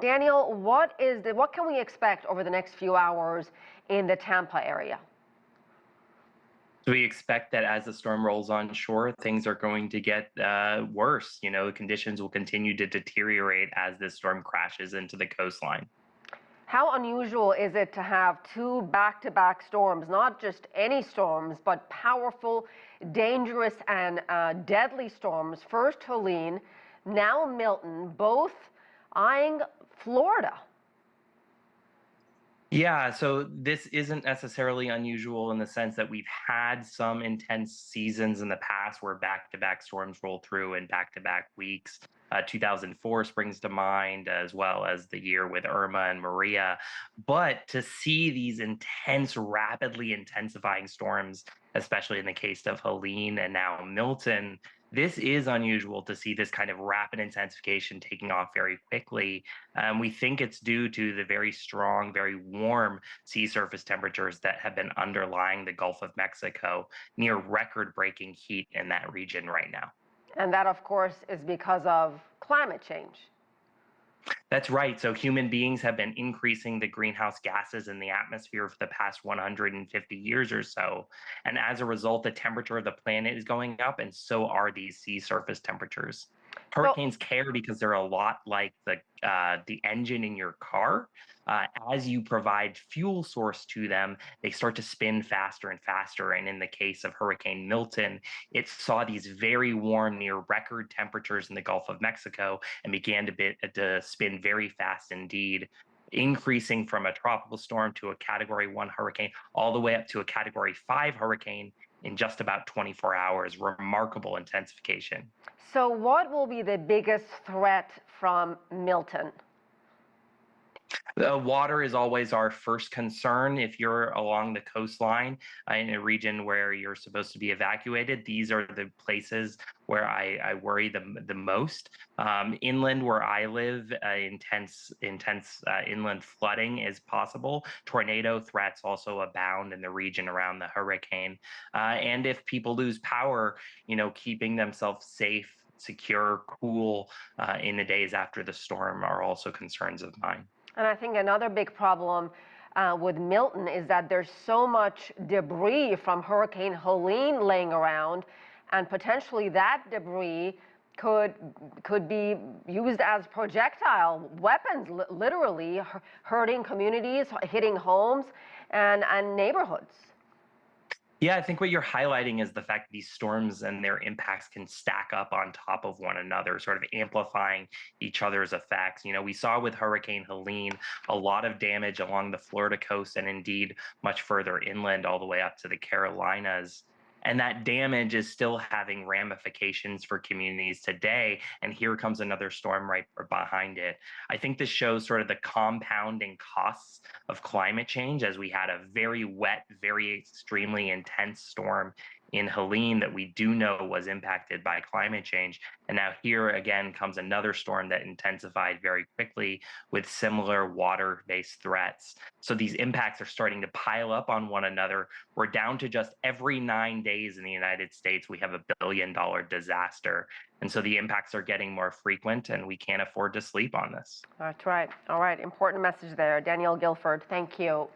Daniel, what can we expect over the next few hours in the Tampa area? So we expect that as the storm rolls on shore, things are going to get worse. Conditions will continue to deteriorate as this storm crashes into the coastline. How unusual is it to have two back-to-back storms, not just any storms, but powerful, dangerous, and deadly storms? First Helene, now Milton, both eyeing Florida. Yeah, so this isn't necessarily unusual in the sense that we've had some intense seasons in the past where back-to-back storms roll through in back-to-back weeks. 2004 springs to mind, as well as the year with Irma and Maria. But to see these intense, rapidly intensifying storms, especially in the case of Helene and now Milton, this is unusual to see this kind of rapid intensification taking off very quickly. We think it's due to the very strong, very warm sea surface temperatures that have been underlying the Gulf of Mexico, near record breaking heat in that region right now. And that, of course, is because of climate change. That's right. So human beings have been increasing the greenhouse gases in the atmosphere for the past 150 years or so. And as a result, the temperature of the planet is going up, and so are these sea surface temperatures. So, Hurricanes care because they're a lot like the engine in your car. As you provide fuel source to them, they start to spin faster and faster. And in the case of Hurricane Milton, it saw these very warm, near record temperatures in the Gulf of Mexico and began to spin very fast indeed, increasing from a tropical storm to a Category 1 hurricane, all the way up to a Category 5 hurricane in just about 24 hours. Remarkable intensification. so what will be the biggest threat from Milton? The water is always our first concern. If you're along the coastline in a region where you're supposed to be evacuated, these are the places where I worry the most. Inland where I live, intense inland flooding is possible. Tornado threats also abound in the region around the hurricane. And if people lose power, keeping themselves safe, secure, cool in the days after the storm are also concerns of mine. And I think another big problem with Milton is that there's so much debris from Hurricane Helene laying around, and potentially that debris could be used as projectile weapons, literally hurting communities, hitting homes and neighborhoods. Yeah, I think what you're highlighting is the fact that these storms and their impacts can stack up on top of one another, sort of amplifying each other's effects. We saw with Hurricane Helene a lot of damage along the Florida coast and indeed much further inland, all the way up to the Carolinas. And that damage is still having ramifications for communities today. And here comes another storm right behind it. I think this shows sort of the compounding costs of climate change, as we had a very wet, very extremely intense storm in Helene that we do know was impacted by climate change. And now here again comes another storm that intensified very quickly with similar water-based threats. So these impacts are starting to pile up on one another. We're down to just every 9 days in the United States, we have a billion-dollar disaster. And so the impacts are getting more frequent, and we can't afford to sleep on this. That's right. All right. Important message there. Daniel Gilford, thank you.